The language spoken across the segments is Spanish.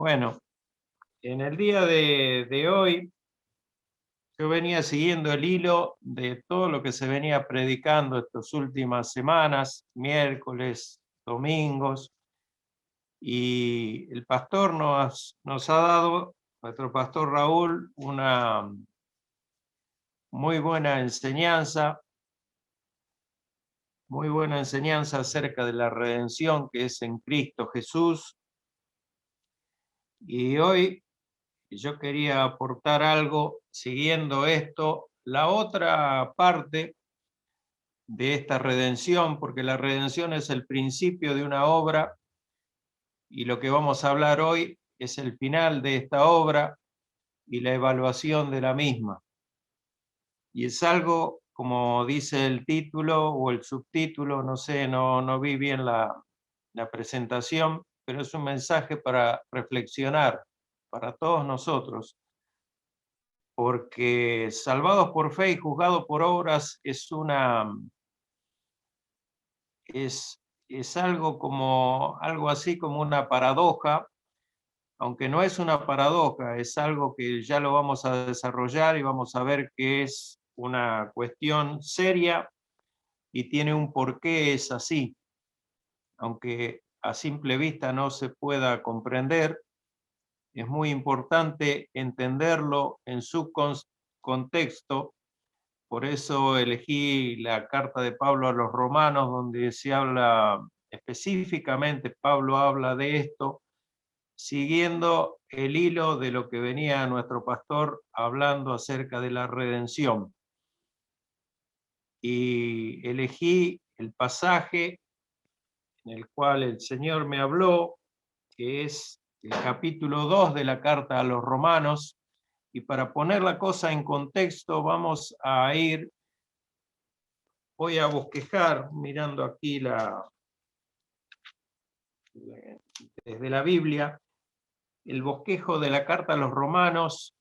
Bueno, en el día de hoy yo venía siguiendo el hilo de todo lo que se venía predicando estas últimas semanas, miércoles, domingos, y el pastor nos ha dado, nuestro pastor Raúl, una muy buena enseñanza acerca de la redención que es en Cristo Jesús. Y hoy yo quería aportar algo siguiendo esto, la otra parte de esta redención, porque la redención es el principio de una obra y lo que vamos a hablar hoy es el final de esta obra y la evaluación de la misma. Y es algo, como dice el título o el subtítulo, no sé, no vi bien la presentación, pero es un mensaje para reflexionar para todos nosotros, porque salvados por fe y juzgados por obras es algo así como una paradoja, aunque no es una paradoja, es algo que ya lo vamos a desarrollar y vamos a ver que es una cuestión seria y tiene un porqué es así, aunque a simple vista no se pueda comprender. Es muy importante entenderlo en su contexto. Por eso elegí la carta de Pablo a los romanos, donde se habla específicamente, Pablo habla de esto, siguiendo el hilo de lo que venía nuestro pastor hablando acerca de la redención. Y elegí el pasaje en el cual el Señor me habló, que es el capítulo 2 de la carta a los romanos, y para poner la cosa en contexto voy a bosquejar mirando aquí desde la Biblia, el bosquejo de la carta a los romanos,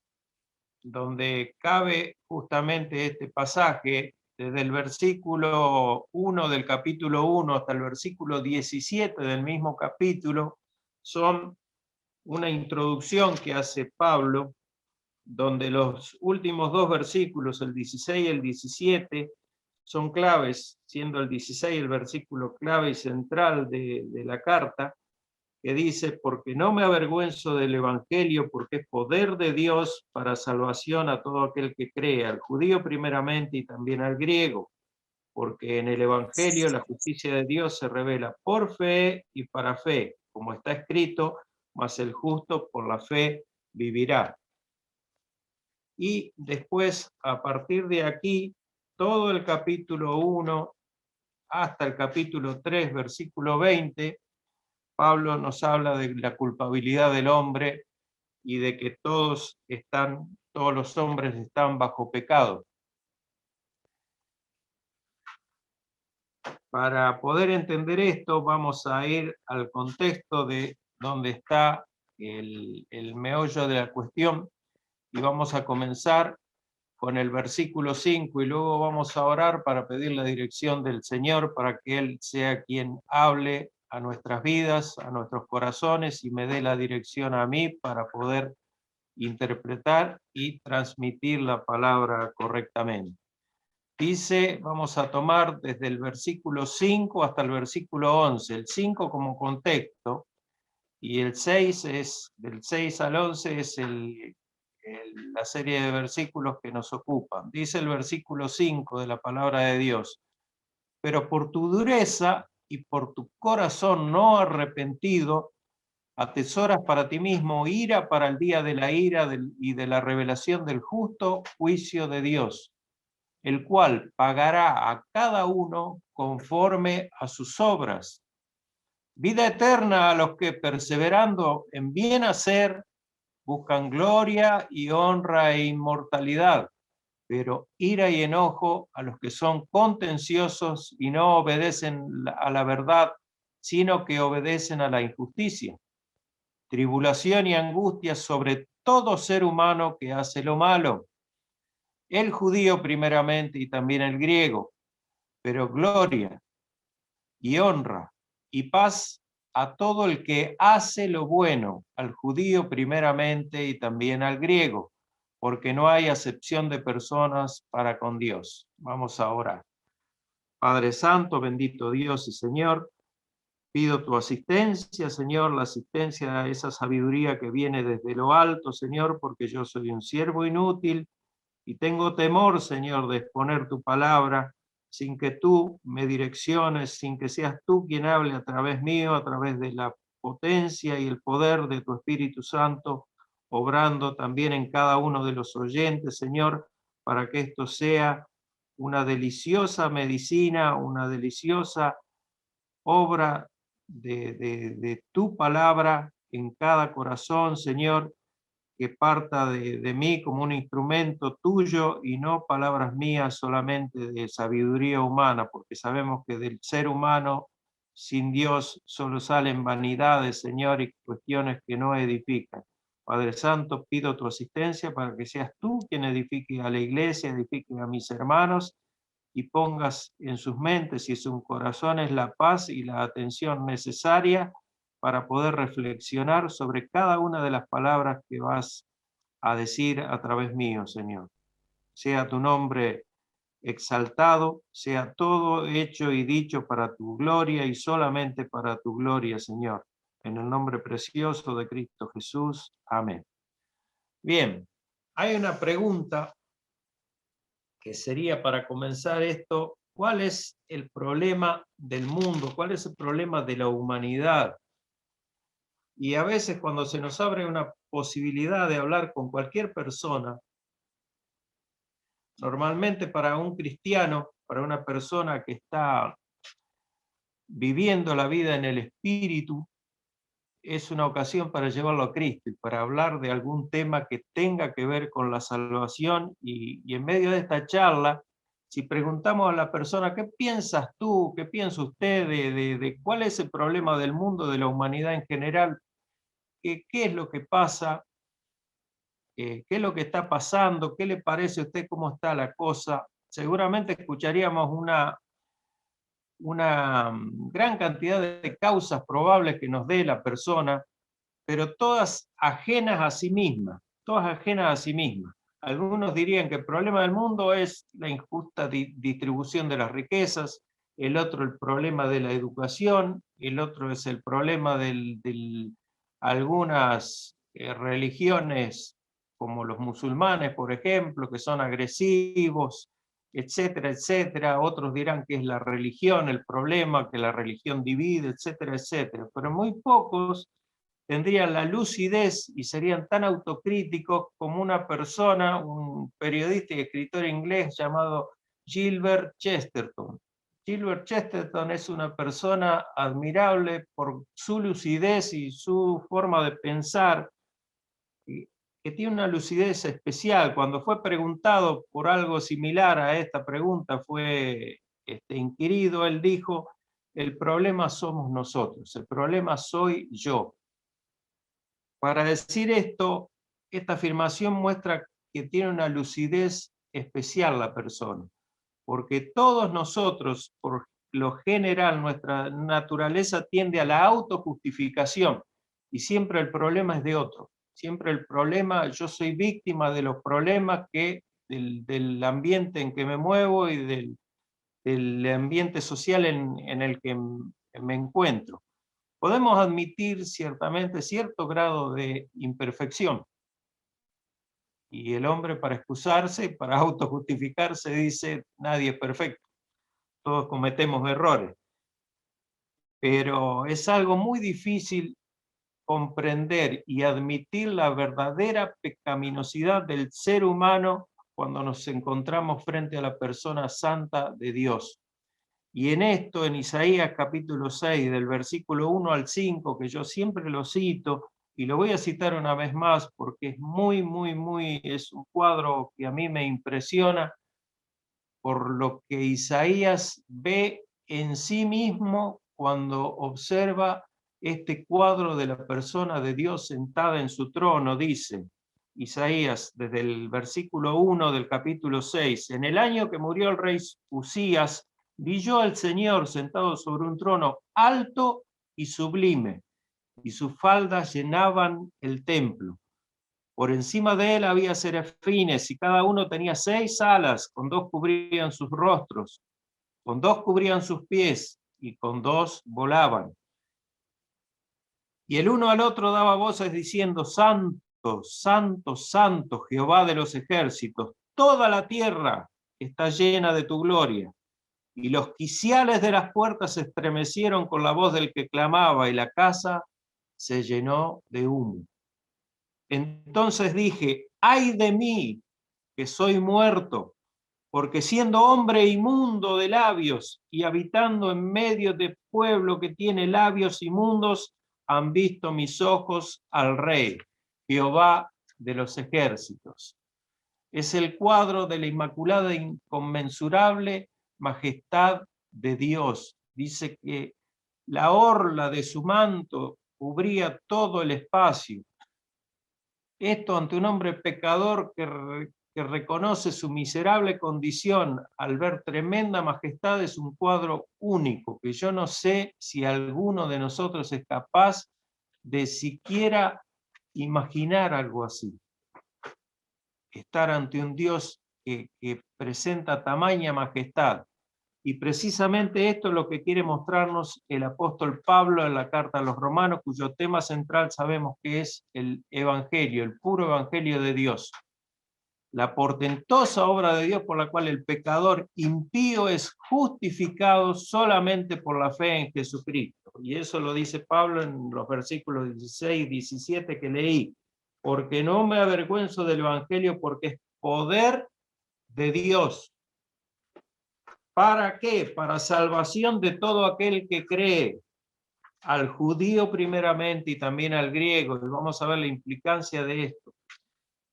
donde cabe justamente este pasaje, desde el versículo 1 del capítulo 1 hasta el versículo 17 del mismo capítulo, son una introducción que hace Pablo, donde los últimos dos versículos, el 16 y el 17, son claves, siendo el 16 el versículo clave y central de la carta, que dice: porque no me avergüenzo del Evangelio, porque es poder de Dios para salvación a todo aquel que cree, al judío primeramente y también al griego, porque en el Evangelio la justicia de Dios se revela por fe y para fe, como está escrito: mas el justo por la fe vivirá. Y después, a partir de aquí, todo el capítulo 1 hasta el capítulo 3, versículo 20, Pablo nos habla de la culpabilidad del hombre y de que todos los hombres están bajo pecado. Para poder entender esto, vamos a ir al contexto de donde está el meollo de la cuestión, y vamos a comenzar con el versículo 5 y luego vamos a orar para pedir la dirección del Señor para que Él sea quien hable a nuestras vidas, a nuestros corazones, y me dé la dirección a mí para poder interpretar y transmitir la palabra correctamente. Dice, vamos a tomar desde el versículo 5 hasta el versículo 11, el 5 como contexto, y el 6 es, del 6 al 11 es la serie de versículos que nos ocupan. Dice el versículo 5 de la palabra de Dios: pero por tu dureza y por tu corazón no arrepentido, atesoras para ti mismo ira para el día de la ira y de la revelación del justo juicio de Dios, el cual pagará a cada uno conforme a sus obras. Vida eterna a los que, perseverando en bien hacer, buscan gloria y honra e inmortalidad, pero ira y enojo a los que son contenciosos y no obedecen a la verdad, sino que obedecen a la injusticia. Tribulación y angustia sobre todo ser humano que hace lo malo, el judío primeramente y también el griego, pero gloria y honra y paz a todo el que hace lo bueno, al judío primeramente y también al griego, porque no hay acepción de personas para con Dios. Vamos a orar. Padre Santo, bendito Dios y Señor, pido tu asistencia, Señor, la asistencia a esa sabiduría que viene desde lo alto, Señor, porque yo soy un siervo inútil y tengo temor, Señor, de exponer tu palabra sin que tú me direcciones, sin que seas tú quien hable a través mío, a través de la potencia y el poder de tu Espíritu Santo, obrando también en cada uno de los oyentes, Señor, para que esto sea una deliciosa medicina, una deliciosa obra de tu palabra en cada corazón, Señor, que parta de mí como un instrumento tuyo y no palabras mías solamente de sabiduría humana, porque sabemos que del ser humano sin Dios solo salen vanidades, Señor, y cuestiones que no edifican. Padre Santo, pido tu asistencia para que seas tú quien edifique a la iglesia, edifique a mis hermanos y pongas en sus mentes y en sus corazones la paz y la atención necesaria para poder reflexionar sobre cada una de las palabras que vas a decir a través mío, Señor. Sea tu nombre exaltado, sea todo hecho y dicho para tu gloria y solamente para tu gloria, Señor. En el nombre precioso de Cristo Jesús. Amén. Bien, hay una pregunta que sería para comenzar esto: ¿cuál es el problema del mundo? ¿Cuál es el problema de la humanidad? Y a veces cuando se nos abre una posibilidad de hablar con cualquier persona, normalmente para un cristiano, para una persona que está viviendo la vida en el Espíritu, es una ocasión para llevarlo a Cristo y para hablar de algún tema que tenga que ver con la salvación. Y en medio de esta charla, si preguntamos a la persona, ¿qué piensas tú? ¿Qué piensa usted de cuál es el problema del mundo, de la humanidad en general? ¿Qué es lo que pasa? ¿Qué es lo que está pasando? ¿Qué le parece a usted cómo está la cosa? Seguramente escucharíamos una gran cantidad de causas probables que nos dé la persona, pero todas ajenas a sí misma, todas ajenas a sí misma. Algunos dirían que el problema del mundo es la injusta distribución de las riquezas, el otro el problema de la educación, el otro es el problema de algunas religiones como los musulmanes, por ejemplo, que son agresivos, etcétera, etcétera. Otros dirán que es la religión el problema, que la religión divide, etcétera, etcétera. Pero muy pocos tendrían la lucidez y serían tan autocríticos como una persona, un periodista y escritor inglés llamado Gilbert Chesterton. Gilbert Chesterton es una persona admirable por su lucidez y su forma de pensar, que tiene una lucidez especial. Cuando fue preguntado por algo similar a esta pregunta, fue inquirido, él dijo: el problema somos nosotros, el problema soy yo. Para decir esto, esta afirmación muestra que tiene una lucidez especial la persona, porque todos nosotros, por lo general, nuestra naturaleza tiende a la autojustificación y siempre el problema es de otro. Siempre el problema, yo soy víctima de los problemas del ambiente en que me muevo y del ambiente social en el que me encuentro. Podemos admitir ciertamente cierto grado de imperfección. Y el hombre, para excusarse, para autojustificarse, dice: nadie es perfecto, todos cometemos errores. Pero es algo muy difícil comprender y admitir la verdadera pecaminosidad del ser humano cuando nos encontramos frente a la persona santa de Dios. Y en esto, en Isaías capítulo 6, del versículo 1 al 5, que yo siempre lo cito, y lo voy a citar una vez más porque es es un cuadro que a mí me impresiona por lo que Isaías ve en sí mismo cuando observa este cuadro de la persona de Dios sentada en su trono. Dice Isaías, desde el versículo 1 del capítulo 6, en el año que murió el rey Usías, vi yo al Señor sentado sobre un trono alto y sublime, y sus faldas llenaban el templo. Por encima de él había serafines, y cada uno tenía 6 alas, con 2 cubrían sus rostros, con 2 cubrían sus pies, y con 2 volaban. Y el uno al otro daba voces diciendo: Santo, Santo, Santo, Jehová de los ejércitos, toda la tierra está llena de tu gloria. Y los quiciales de las puertas se estremecieron con la voz del que clamaba, y la casa se llenó de humo. Entonces dije: ¡ay de mí, que soy muerto! Porque siendo hombre inmundo de labios y habitando en medio de pueblo que tiene labios inmundos, han visto mis ojos al Rey, Jehová de los ejércitos. Es el cuadro de la inmaculada e inconmensurable majestad de Dios. Dice que la orla de su manto cubría todo el espacio. Esto ante un hombre pecador que reconoce su miserable condición al ver tremenda majestad, es un cuadro único, que yo no sé si alguno de nosotros es capaz de siquiera imaginar algo así. Estar ante un Dios que presenta tamaña majestad. Y precisamente esto es lo que quiere mostrarnos el apóstol Pablo en la carta a los Romanos, cuyo tema central sabemos que es el Evangelio, el puro Evangelio de Dios. La portentosa obra de Dios por la cual el pecador impío es justificado solamente por la fe en Jesucristo. Y eso lo dice Pablo en los versículos 16 y 17 que leí. Porque no me avergüenzo del Evangelio, porque es poder de Dios. ¿Para qué? Para salvación de todo aquel que cree, al judío primeramente y también al griego. Y vamos a ver la implicancia de esto.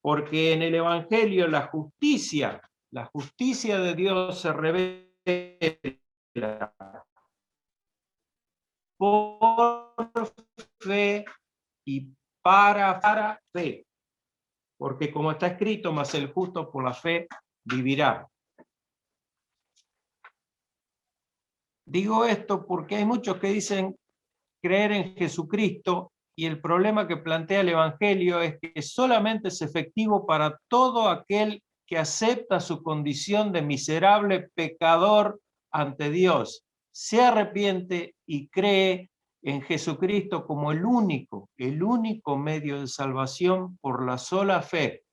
Porque en el Evangelio la justicia de Dios se revela por fe y para fe. Porque como está escrito, mas el justo por la fe vivirá. Digo esto porque hay muchos que dicen creer en Jesucristo, y el problema que plantea el Evangelio es que solamente es efectivo para todo aquel que acepta su condición de miserable pecador ante Dios, se arrepiente y cree en Jesucristo como el único medio de salvación por la sola fe.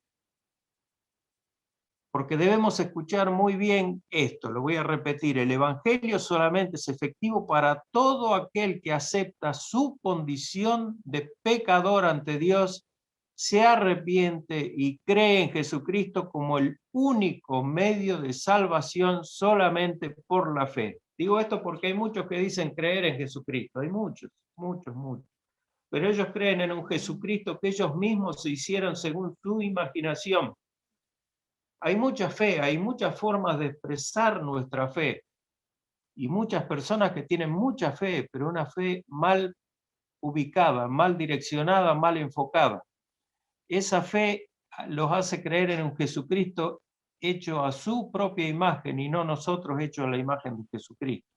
Porque debemos escuchar muy bien esto, lo voy a repetir: el Evangelio solamente es efectivo para todo aquel que acepta su condición de pecador ante Dios, se arrepiente y cree en Jesucristo como el único medio de salvación solamente por la fe. Digo esto porque hay muchos que dicen creer en Jesucristo, hay muchos, pero ellos creen en un Jesucristo que ellos mismos se hicieron según su imaginación. Hay mucha fe, hay muchas formas de expresar nuestra fe, y muchas personas que tienen mucha fe, pero una fe mal ubicada, mal direccionada, mal enfocada. Esa fe los hace creer en un Jesucristo hecho a su propia imagen y no nosotros hechos a la imagen de Jesucristo.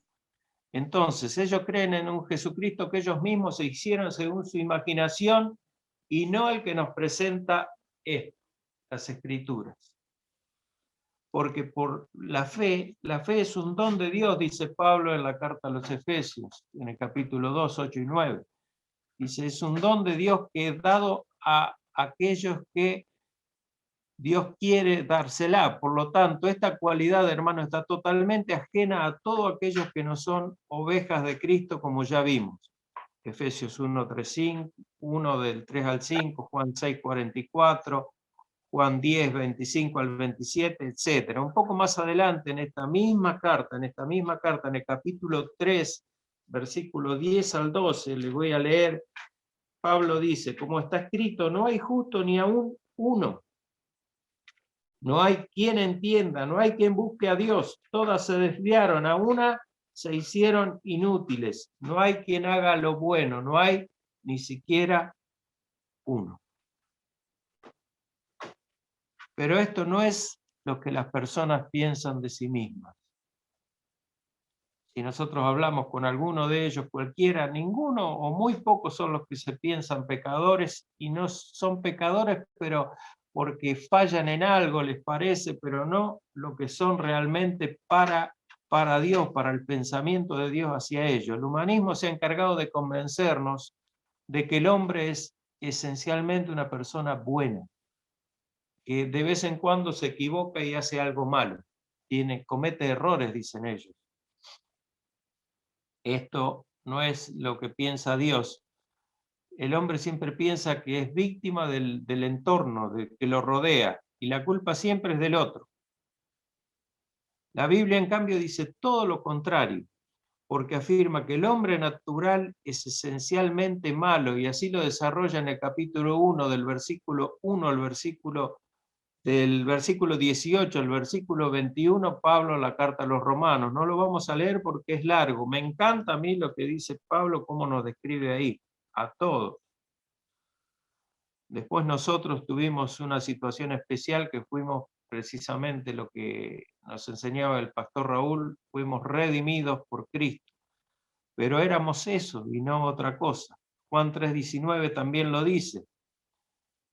Entonces, ellos creen en un Jesucristo que ellos mismos se hicieron según su imaginación y no el que nos presenta las Escrituras. Porque por la fe es un don de Dios, dice Pablo en la carta a los Efesios, en el capítulo 2, 8 y 9. Dice, es un don de Dios que es dado a aquellos que Dios quiere dársela. Por lo tanto, esta cualidad, hermano, está totalmente ajena a todos aquellos que no son ovejas de Cristo, como ya vimos. Efesios 1, 3, 5, 1 del 3 al 5, Juan 6, 44, Juan 10, 25 al 27, etc. Un poco más adelante, en esta misma carta, en el capítulo 3, versículo 10 al 12, les voy a leer. Pablo dice, como está escrito, no hay justo ni aún uno. No hay quien entienda, no hay quien busque a Dios. Todas se desviaron, a una se hicieron inútiles. No hay quien haga lo bueno, no hay ni siquiera uno. Pero esto no es lo que las personas piensan de sí mismas, Si nosotros hablamos con alguno de ellos, cualquiera, ninguno o muy pocos son los que se piensan pecadores, y no son pecadores, pero porque fallan en algo, les parece, pero no lo que son realmente para Dios, para el pensamiento de Dios hacia ellos. El humanismo se ha encargado de convencernos de que el hombre es esencialmente una persona buena, que de vez en cuando se equivoca y hace algo malo, comete errores, dicen ellos. Esto no es lo que piensa Dios. El hombre siempre piensa que es víctima del entorno que lo rodea, y la culpa siempre es del otro. La Biblia, en cambio, dice todo lo contrario, porque afirma que el hombre natural es esencialmente malo, y así lo desarrolla en el capítulo 1, del versículo 1 al del versículo 18 al versículo 21, Pablo, la carta a los romanos. No lo vamos a leer porque es largo. Me encanta a mí lo que dice Pablo, cómo nos describe ahí, a todos. Después nosotros tuvimos una situación especial que fuimos precisamente lo que nos enseñaba el pastor Raúl, fuimos redimidos por Cristo, pero éramos eso y no otra cosa. Juan 3:19 también lo dice.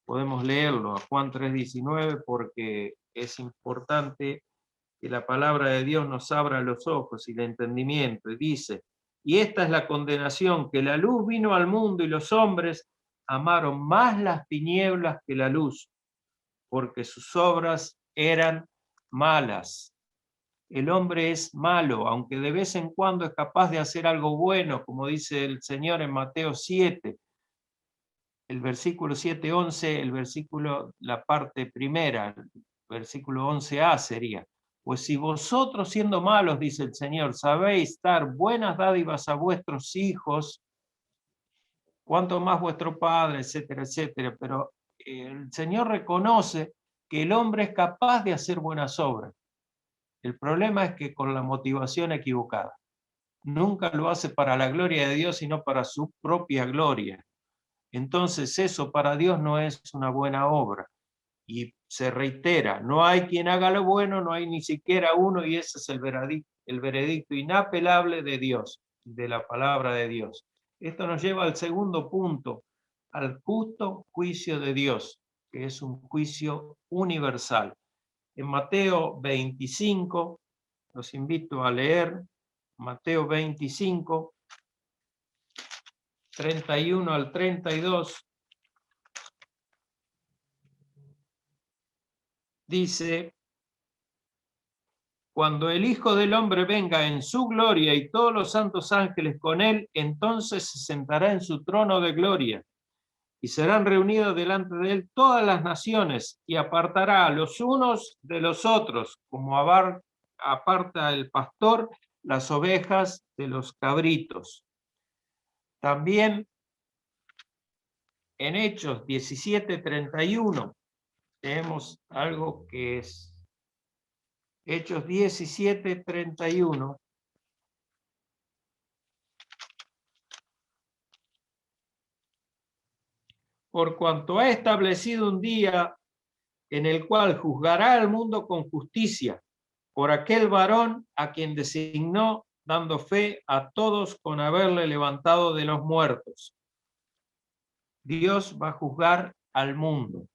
Podemos leerlo a Juan 3:19 porque es importante que la palabra de Dios nos abra los ojos y el entendimiento. Y dice, y esta es la condenación, que la luz vino al mundo y los hombres amaron más las tinieblas que la luz, porque sus obras eran malas. El hombre es malo, aunque de vez en cuando es capaz de hacer algo bueno, como dice el Señor en Mateo 7, el versículo 7:11, la parte primera, el versículo 11a sería, pues si vosotros siendo malos, dice el Señor, sabéis dar buenas dádivas a vuestros hijos, cuánto más vuestro Padre, etcétera, etcétera. Pero el Señor reconoce que el hombre es capaz de hacer buenas obras. El problema es que con la motivación equivocada. Nunca lo hace para la gloria de Dios, sino para su propia gloria. Entonces eso para Dios no es una buena obra. Y se reitera, no hay quien haga lo bueno, no hay ni siquiera uno, y ese es el veredicto inapelable de Dios, de la palabra de Dios. Esto nos lleva al segundo punto, al justo juicio de Dios, que es un juicio universal. En Mateo 25, los invito a leer, Mateo 25, 31 al 32, dice, cuando el Hijo del Hombre venga en su gloria y todos los santos ángeles con él, entonces se sentará en su trono de gloria y serán reunidos delante de él todas las naciones, y apartará a los unos de los otros, como aparta el pastor las ovejas de los cabritos. También en Hechos 17:31 tenemos algo que es Hechos 17:31. Por cuanto ha establecido un día en el cual juzgará al mundo con justicia, por aquel varón a quien designó, dando fe a todos con haberle levantado de los muertos. Dios va a juzgar al mundo,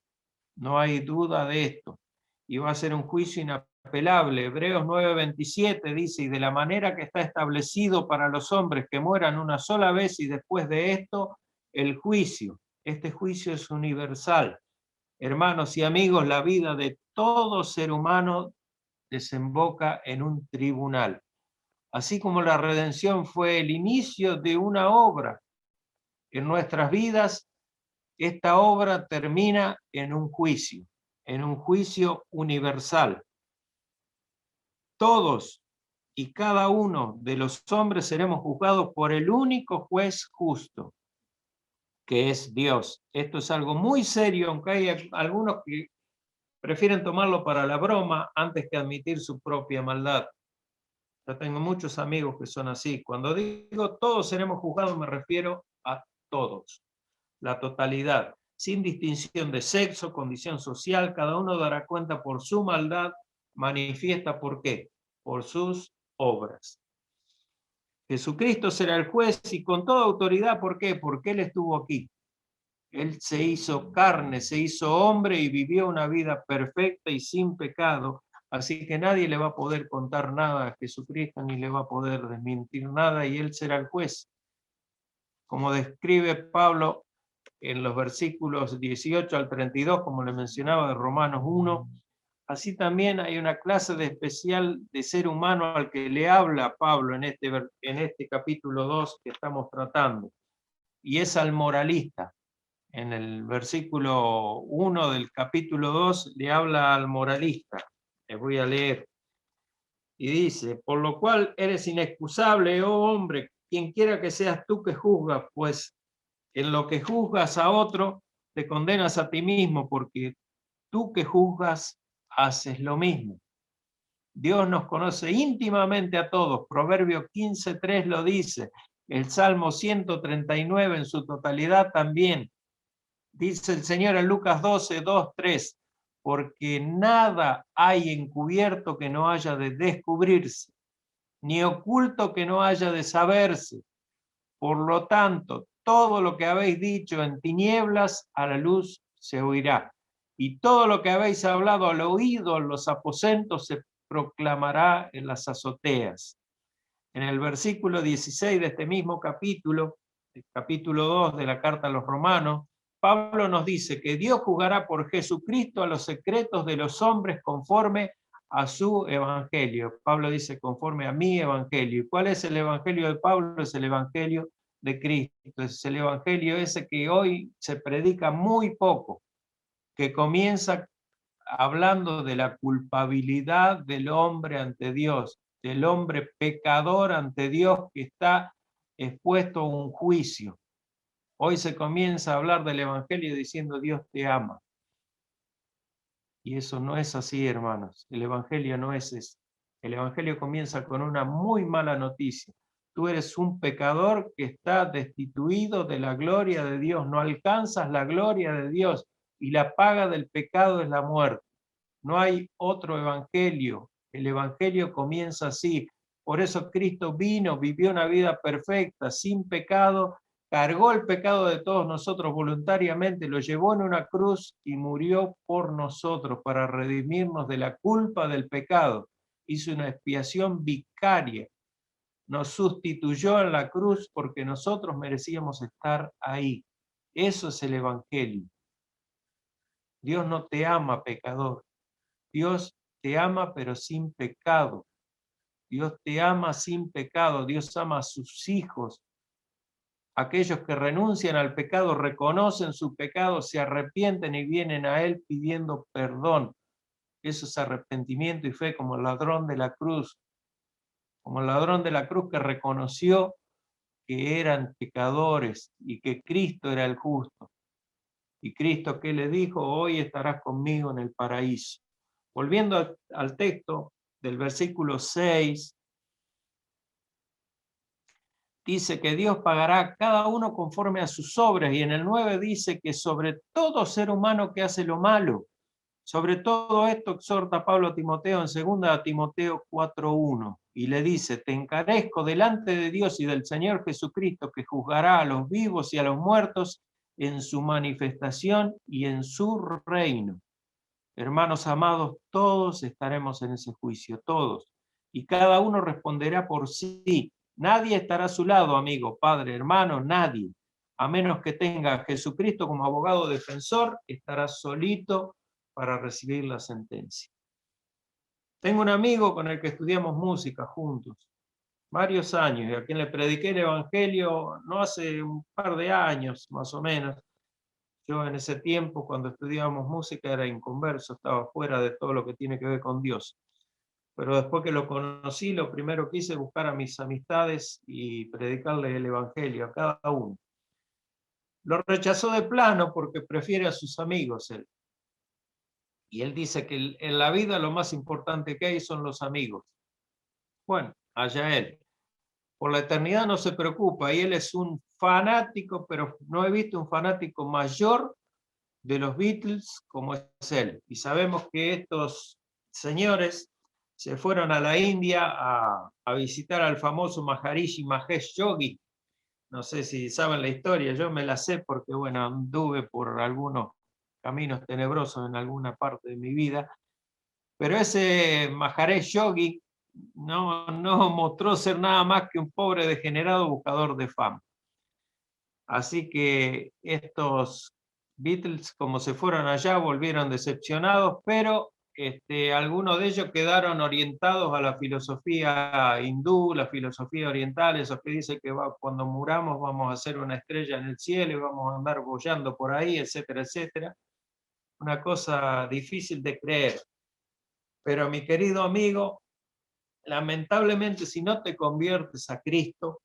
no hay duda de esto, y va a ser un juicio inapelable. Hebreos 9:27 dice, y de la manera que está establecido para los hombres que mueran una sola vez y después de esto, el juicio. Este juicio es universal. Hermanos y amigos, la vida de todo ser humano desemboca en un tribunal. Así como la redención fue el inicio de una obra en nuestras vidas, esta obra termina en un juicio universal. Todos y cada uno de los hombres seremos juzgados por el único juez justo, que es Dios. Esto es algo muy serio, aunque hay algunos que prefieren tomarlo para la broma antes que admitir su propia maldad. Yo tengo muchos amigos que son así. Cuando digo todos seremos juzgados, me refiero a todos, la totalidad, sin distinción de sexo, condición social. Cada uno dará cuenta por su maldad manifiesta. ¿Por qué? Por sus obras. Jesucristo será el juez y con toda autoridad. ¿Por qué? Porque Él estuvo aquí. Él se hizo carne, se hizo hombre y vivió una vida perfecta y sin pecado. Así que nadie le va a poder contar nada a Jesucristo, ni le va a poder desmentir nada, y Él será el juez. Como describe Pablo en los versículos 18 al 32, como le mencionaba de Romanos 1, así también hay una clase de especial de ser humano al que le habla Pablo en este capítulo 2 que estamos tratando, y es al moralista. En el versículo 1 del capítulo 2 le habla al moralista. Les voy a leer. Y dice, por lo cual eres inexcusable, oh hombre, quien quiera que seas tú que juzgas, pues en lo que juzgas a otro, te condenas a ti mismo, porque tú que juzgas, haces lo mismo. Dios nos conoce íntimamente a todos. Proverbio 15:3 lo dice. El Salmo 139 en su totalidad también. Dice el Señor en Lucas 12:2-3, porque nada hay encubierto que no haya de descubrirse, ni oculto que no haya de saberse. Por lo tanto, todo lo que habéis dicho en tinieblas, a la luz se oirá. Y todo lo que habéis hablado al oído en los aposentos se proclamará en las azoteas. En el versículo 16 de este mismo capítulo, el capítulo 2 de la carta a los Romanos, Pablo nos dice que Dios juzgará por Jesucristo a los secretos de los hombres conforme a su evangelio. Pablo dice conforme a mi evangelio. ¿Y cuál es el evangelio de Pablo? Es el evangelio de Cristo. Es el evangelio ese que hoy se predica muy poco, que comienza hablando de la culpabilidad del hombre ante Dios, del hombre pecador ante Dios que está expuesto a un juicio. Hoy se comienza a hablar del evangelio diciendo Dios te ama. Y eso no es así, hermanos. El evangelio no es eso. El evangelio comienza con una muy mala noticia. Tú eres un pecador que está destituido de la gloria de Dios, no alcanzas la gloria de Dios y la paga del pecado es la muerte. No hay otro evangelio. El evangelio comienza así. Por eso Cristo vino, vivió una vida perfecta, sin pecado, cargó el pecado de todos nosotros voluntariamente, lo llevó en una cruz y murió por nosotros para redimirnos de la culpa del pecado. Hizo una expiación vicaria. Nos sustituyó en la cruz porque nosotros merecíamos estar ahí. Eso es el evangelio. Dios no te ama, pecador. Dios te ama pero sin pecado. Dios te ama sin pecado. Dios ama a sus hijos. Aquellos que renuncian al pecado, reconocen su pecado, se arrepienten y vienen a Él pidiendo perdón. Eso es arrepentimiento y fe, como el ladrón de la cruz. Como el ladrón de la cruz que reconoció que eran pecadores y que Cristo era el justo. Y Cristo, ¿qué le dijo? Hoy estarás conmigo en el paraíso. Volviendo al texto del versículo 6, dice que Dios pagará a cada uno conforme a sus obras, y en el 9 dice que sobre todo ser humano que hace lo malo, sobre todo esto exhorta Pablo a Timoteo en 2 Timoteo 4:1, y le dice, te encarezco delante de Dios y del Señor Jesucristo, que juzgará a los vivos y a los muertos en su manifestación y en su reino. Hermanos amados, todos estaremos en ese juicio, todos. Y cada uno responderá por sí. Nadie estará a su lado, amigo, padre, hermano, nadie. A menos que tenga a Jesucristo como abogado defensor, estará solito para recibir la sentencia. Tengo un amigo con el que estudiamos música juntos, varios años, y a quien le prediqué el Evangelio no hace un par de años, más o menos. Yo en ese tiempo, cuando estudiábamos música, era inconverso, estaba fuera de todo lo que tiene que ver con Dios. Pero después que lo conocí, lo primero que hice es buscar a mis amistades y predicarles el Evangelio a cada uno. Lo rechazó de plano porque prefiere a sus amigos él. Y él dice que en la vida lo más importante que hay son los amigos. Bueno, allá él. Por la eternidad no se preocupa y él es un fanático, pero no he visto un fanático mayor de los Beatles como es él. Y sabemos que estos señores se fueron a la India a visitar al famoso Maharishi Mahesh Yogi. No sé si saben la historia, yo me la sé porque, bueno, anduve por algunos caminos tenebrosos en alguna parte de mi vida, pero ese Maharishi Yogi no mostró ser nada más que un pobre degenerado buscador de fama. Así que estos Beatles, como se fueron allá, volvieron decepcionados, pero algunos de ellos quedaron orientados a la filosofía hindú, la filosofía oriental, esos que dicen que cuando muramos vamos a ser una estrella en el cielo y vamos a andar boyando por ahí, etcétera, etcétera. Una cosa difícil de creer. Pero mi querido amigo, lamentablemente si no te conviertes a Cristo,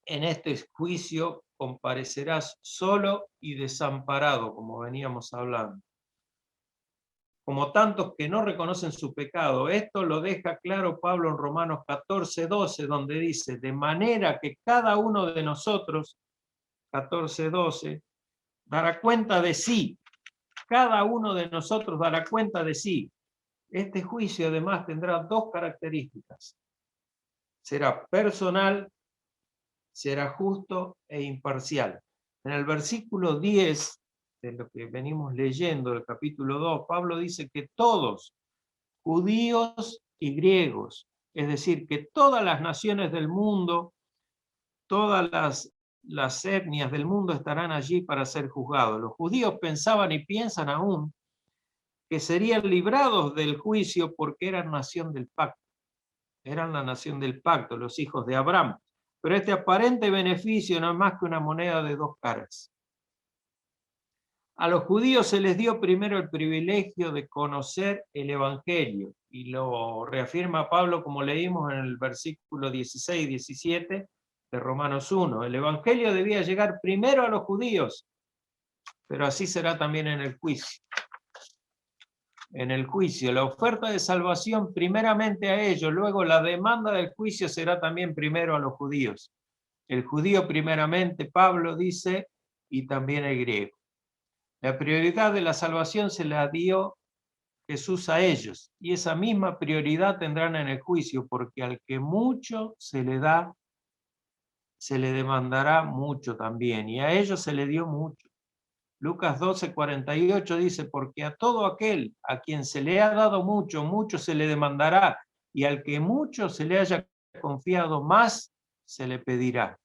en este juicio comparecerás solo y desamparado, como veníamos hablando. Como tantos que no reconocen su pecado. Esto lo deja claro Pablo en Romanos 14:12, donde dice, de manera que cada uno de nosotros, 14:12, dará cuenta de sí. Cada uno de nosotros dará cuenta de sí. Este juicio además tendrá dos características. Será personal, será justo e imparcial. En el versículo 10 de lo que venimos leyendo, del capítulo 2, Pablo dice que todos, judíos y griegos, es decir, que todas las naciones del mundo, todas las etnias del mundo estarán allí para ser juzgados. Los judíos pensaban y piensan aún que serían librados del juicio porque eran nación del pacto, eran la nación del pacto, los hijos de Abraham. Pero este aparente beneficio no es más que una moneda de dos caras. A los judíos se les dio primero el privilegio de conocer el Evangelio, y lo reafirma Pablo como leímos en el versículo 16 y 17 de Romanos 1. El Evangelio debía llegar primero a los judíos, pero así será también en el juicio. En el juicio, la oferta de salvación primeramente a ellos, luego la demanda del juicio será también primero a los judíos. El judío primeramente, Pablo dice, y también el griego. La prioridad de la salvación se la dio Jesús a ellos, y esa misma prioridad tendrán en el juicio, porque al que mucho se le da, se le demandará mucho también, y a ellos se le dio mucho. Lucas 12:48 dice, porque a todo aquel a quien se le ha dado mucho, mucho se le demandará, y al que mucho se le haya confiado, más se le pedirá.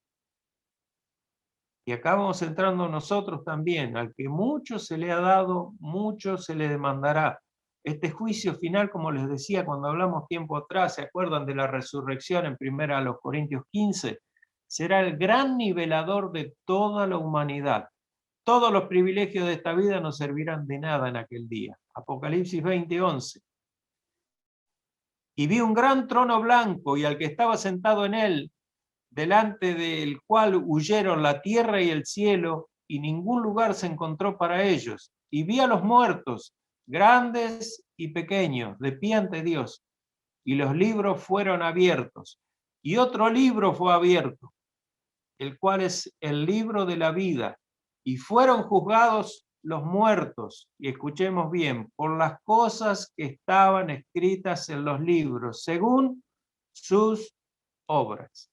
Y acá vamos entrando nosotros también, al que mucho se le ha dado, mucho se le demandará. Este juicio final, como les decía cuando hablamos tiempo atrás, ¿se acuerdan de la resurrección en 1 Corintios 15? Será el gran nivelador de toda la humanidad. Todos los privilegios de esta vida no servirán de nada en aquel día. Apocalipsis 20:11. Y vi un gran trono blanco y al que estaba sentado en él, delante del cual huyeron la tierra y el cielo, y ningún lugar se encontró para ellos. Y vi a los muertos, grandes y pequeños, de pie ante Dios, y los libros fueron abiertos. Y otro libro fue abierto, el cual es el libro de la vida, y fueron juzgados los muertos, y escuchemos bien, por las cosas que estaban escritas en los libros, según sus obras.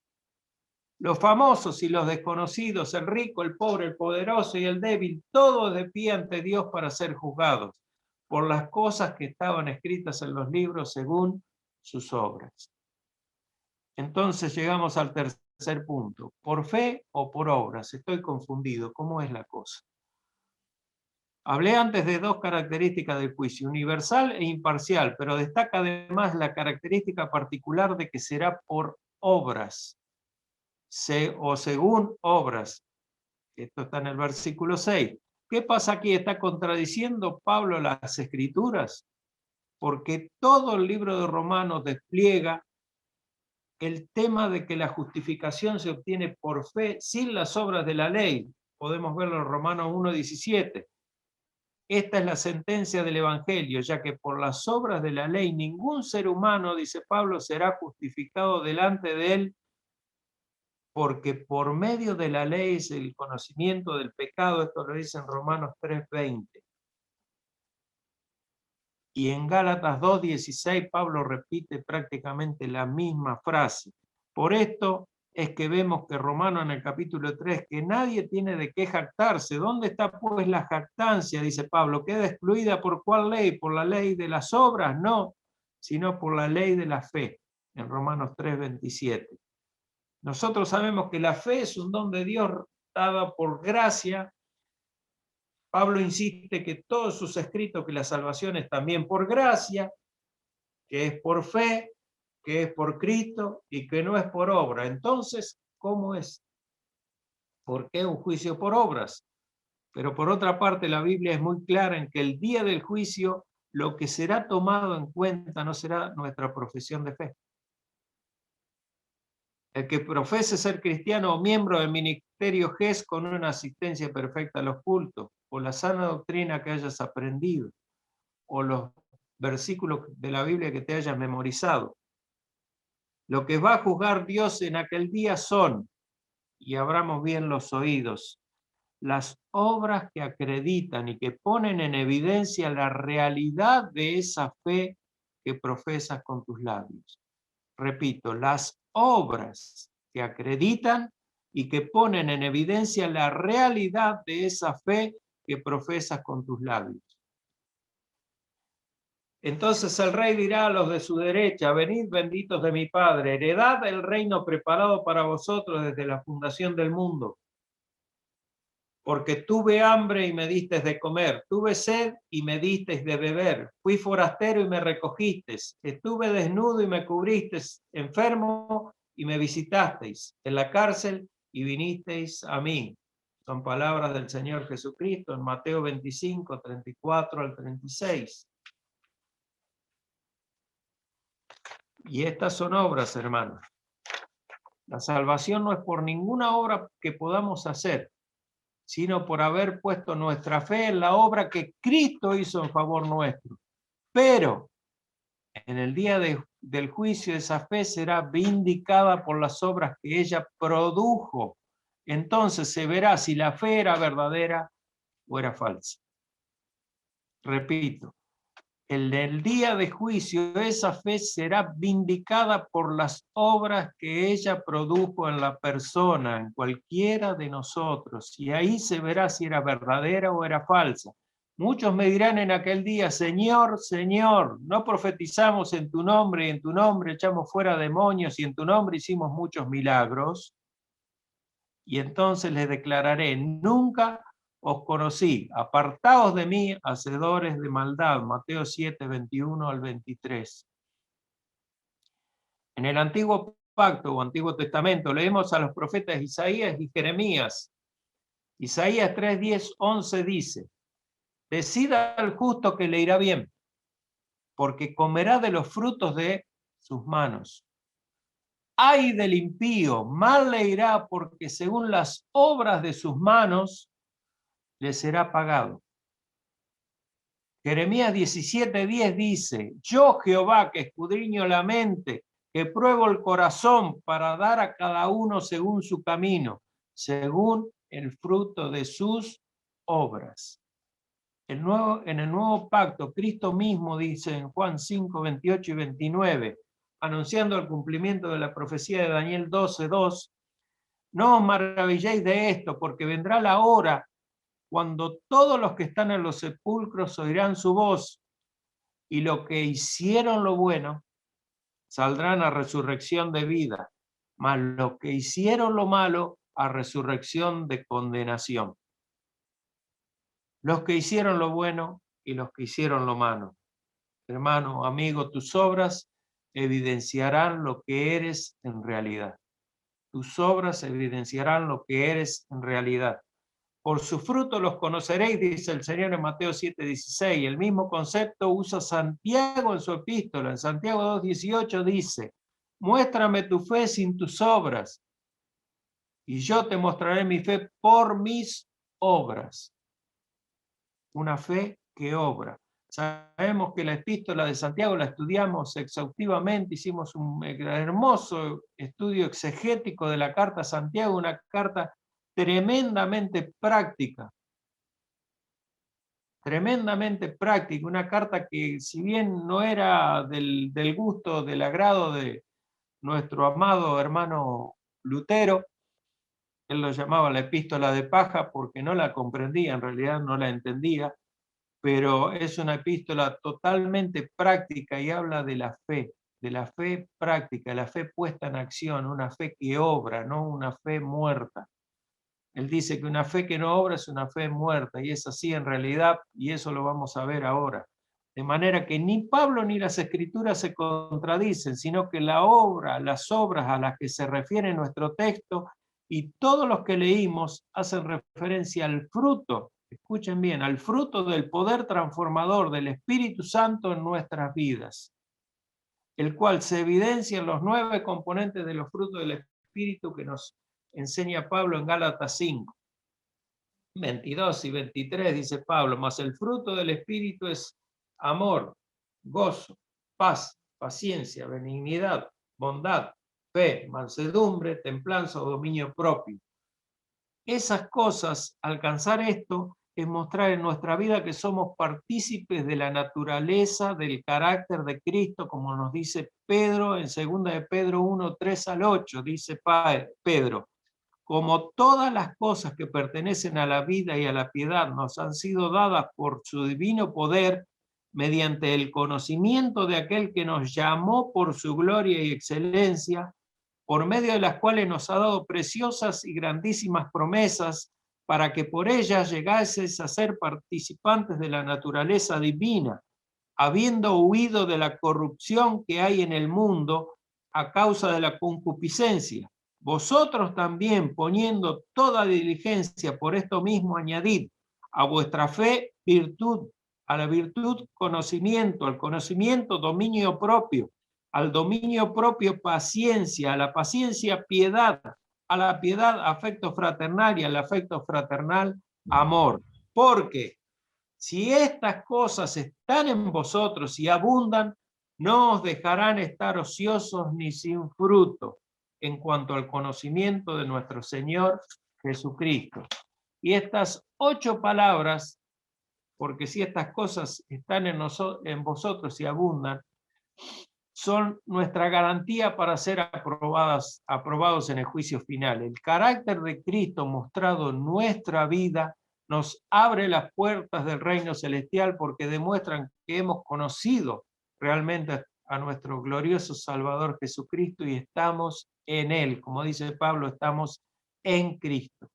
Los famosos y los desconocidos, el rico, el pobre, el poderoso y el débil, todos de pie ante Dios para ser juzgados por las cosas que estaban escritas en los libros según sus obras. Entonces llegamos al tercer punto. ¿Por fe o por obras? Estoy confundido. ¿Cómo es la cosa? Hablé antes de dos características del juicio, universal e imparcial, pero destaca además la característica particular de que será por obras. O según obras. Esto está en el versículo 6. ¿Qué pasa aquí? ¿Está contradiciendo Pablo las Escrituras? Porque todo el libro de Romanos despliega el tema de que la justificación se obtiene por fe sin las obras de la ley. Podemos verlo en Romanos 1:17. Esta es la sentencia del Evangelio, ya que por las obras de la ley ningún ser humano, dice Pablo, será justificado delante de él, porque por medio de la ley es el conocimiento del pecado. Esto lo dice en Romanos 3:20. Y en Gálatas 2:16 Pablo repite prácticamente la misma frase. Por esto es que vemos que Romanos en el capítulo 3, que nadie tiene de qué jactarse. ¿Dónde está pues la jactancia? Dice Pablo. ¿Queda excluida por cuál ley? ¿Por la ley de las obras? No, sino por la ley de la fe, en Romanos 3:27. Nosotros sabemos que la fe es un don de Dios dada por gracia. Pablo insiste que todos sus escritos, que la salvación es también por gracia, que es por fe, que es por Cristo y que no es por obra. Entonces, ¿cómo es? ¿Por qué un juicio por obras? Pero por otra parte, la Biblia es muy clara en que el día del juicio lo que será tomado en cuenta no será nuestra profesión de fe. El que profese ser cristiano o miembro del ministerio GES con una asistencia perfecta a los cultos, o la sana doctrina que hayas aprendido, o los versículos de la Biblia que te hayas memorizado. Lo que va a juzgar Dios en aquel día son, y abramos bien los oídos, las obras que acreditan y que ponen en evidencia la realidad de esa fe que profesas con tus labios. Repito, las obras que acreditan y que ponen en evidencia la realidad de esa fe que profesas con tus labios. Entonces el rey dirá a los de su derecha: venid benditos de mi Padre, heredad el reino preparado para vosotros desde la fundación del mundo. Porque tuve hambre y me disteis de comer, tuve sed y me disteis de beber, fui forastero y me recogisteis, estuve desnudo y me cubristeis, enfermo y me visitasteis, en la cárcel y vinisteis a mí. Son palabras del Señor Jesucristo en Mateo 25, 34 al 36. Y estas son obras, hermanos. La salvación no es por ninguna obra que podamos hacer, sino por haber puesto nuestra fe en la obra que Cristo hizo en favor nuestro. Pero en el día del juicio esa fe será vindicada por las obras que ella produjo. Entonces se verá si la fe era verdadera o era falsa. Repito, en el día de juicio esa fe será vindicada por las obras que ella produjo en la persona, en cualquiera de nosotros, y ahí se verá si era verdadera o era falsa. Muchos me dirán en aquel día: Señor, Señor, no profetizamos en tu nombre, y en tu nombre echamos fuera demonios, y en tu nombre hicimos muchos milagros. Y entonces les declararé: nunca os conocí, apartaos de mí, hacedores de maldad. Mateo 7, 21 al 23. En el Antiguo Pacto o Antiguo Testamento leemos a los profetas Isaías y Jeremías. Isaías 3, 10, 11 dice: decida al justo que le irá bien, porque comerá de los frutos de sus manos. Ay del impío, mal le irá, porque según las obras de sus manos le será pagado. Jeremías 17:10 dice: yo Jehová, que escudriño la mente, que pruebo el corazón para dar a cada uno según su camino, según el fruto de sus obras. En el nuevo pacto, Cristo mismo dice en Juan 5, 28 y 29, anunciando el cumplimiento de la profecía de Daniel 12:2, no os maravilléis de esto, porque vendrá la hora cuando todos los que están en los sepulcros oirán su voz, y los que hicieron lo bueno saldrán a resurrección de vida, mas los que hicieron lo malo a resurrección de condenación. Los que hicieron lo bueno y los que hicieron lo malo. Hermano, amigo, tus obras evidenciarán lo que eres en realidad. Tus obras evidenciarán lo que eres en realidad. Por su fruto los conoceréis, dice el Señor en Mateo 7:16. El mismo concepto usa Santiago en su epístola. En Santiago 2:18 dice: muéstrame tu fe sin tus obras, y yo te mostraré mi fe por mis obras. Una fe que obra. Sabemos que la epístola de Santiago la estudiamos exhaustivamente, hicimos un hermoso estudio exegético de la carta a Santiago, una carta tremendamente práctica. tremendamente práctica, una carta que si bien no era del gusto, del agrado de nuestro amado hermano Lutero, él lo llamaba la epístola de paja porque no la comprendía, en realidad no la entendía, pero es una epístola totalmente práctica y habla de la fe práctica, la fe puesta en acción, una fe que obra, no una fe muerta. Él dice que una fe que no obra es una fe muerta, y es así en realidad, y eso lo vamos a ver ahora. De manera que ni Pablo ni las Escrituras se contradicen, sino que la obra, las obras a las que se refiere nuestro texto y todos los que leímos hacen referencia al fruto, escuchen bien, al fruto del poder transformador del Espíritu Santo en nuestras vidas, el cual se evidencia en los 9 componentes de los frutos del Espíritu que nos enseña Pablo en Gálatas 5. 22 y 23 dice Pablo, mas el fruto del Espíritu es amor, gozo, paz, paciencia, benignidad, bondad, fe, mansedumbre, templanza o dominio propio. Esas cosas, alcanzar esto, es mostrar en nuestra vida que somos partícipes de la naturaleza, del carácter de Cristo, como nos dice Pedro en 2 de Pedro 1, 3 al 8, dice Pedro. Como todas las cosas que pertenecen a la vida y a la piedad nos han sido dadas por su divino poder, mediante el conocimiento de aquel que nos llamó por su gloria y excelencia, por medio de las cuales nos ha dado preciosas y grandísimas promesas, para que por ellas llegases a ser participantes de la naturaleza divina, habiendo huido de la corrupción que hay en el mundo a causa de la concupiscencia. Vosotros también, poniendo toda diligencia por esto mismo, añadid a vuestra fe virtud, a la virtud conocimiento, al conocimiento dominio propio, al dominio propio paciencia, a la paciencia piedad, a la piedad afecto fraternal y al afecto fraternal amor. Porque si estas cosas están en vosotros y abundan, no os dejarán estar ociosos ni sin fruto en cuanto al conocimiento de nuestro Señor Jesucristo. Y estas 8 palabras, porque si estas cosas están en vosotros y abundan, son nuestra garantía para ser aprobados en el juicio final. El carácter de Cristo mostrado en nuestra vida nos abre las puertas del reino celestial porque demuestran que hemos conocido realmente a nuestro glorioso Salvador Jesucristo y estamos en Él. Como dice Pablo, estamos en Cristo.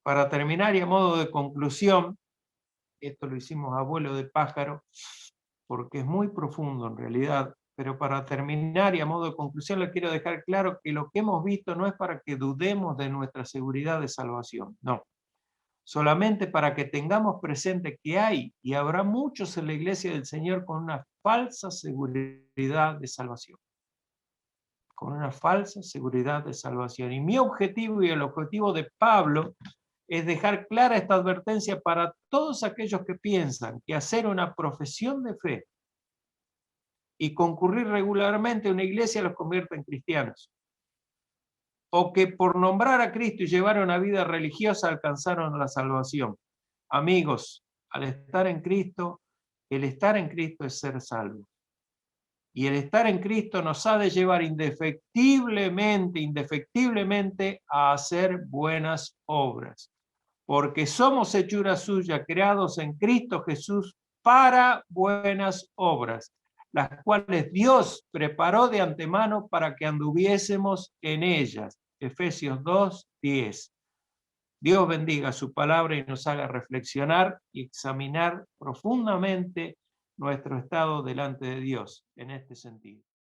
Para terminar y a modo de conclusión, esto lo hicimos a vuelo de pájaro, porque es muy profundo en realidad, pero para terminar y a modo de conclusión le quiero dejar claro que lo que hemos visto no es para que dudemos de nuestra seguridad de salvación, no. Solamente para que tengamos presente que hay y habrá muchos en la iglesia del Señor con una falsa seguridad de salvación. Con una falsa seguridad de salvación. Y mi objetivo y el objetivo de Pablo es dejar clara esta advertencia para todos aquellos que piensan que hacer una profesión de fe y concurrir regularmente a una iglesia los convierte en cristianos. O que por nombrar a Cristo y llevar una vida religiosa alcanzaron la salvación. Amigos, al estar en Cristo, el estar en Cristo es ser salvo. Y el estar en Cristo nos ha de llevar indefectiblemente a hacer buenas obras. Porque somos hechura suya, creados en Cristo Jesús para buenas obras, las cuales Dios preparó de antemano para que anduviésemos en ellas. Efesios 2, 10. Dios bendiga su palabra y nos haga reflexionar y examinar profundamente nuestro estado delante de Dios en este sentido.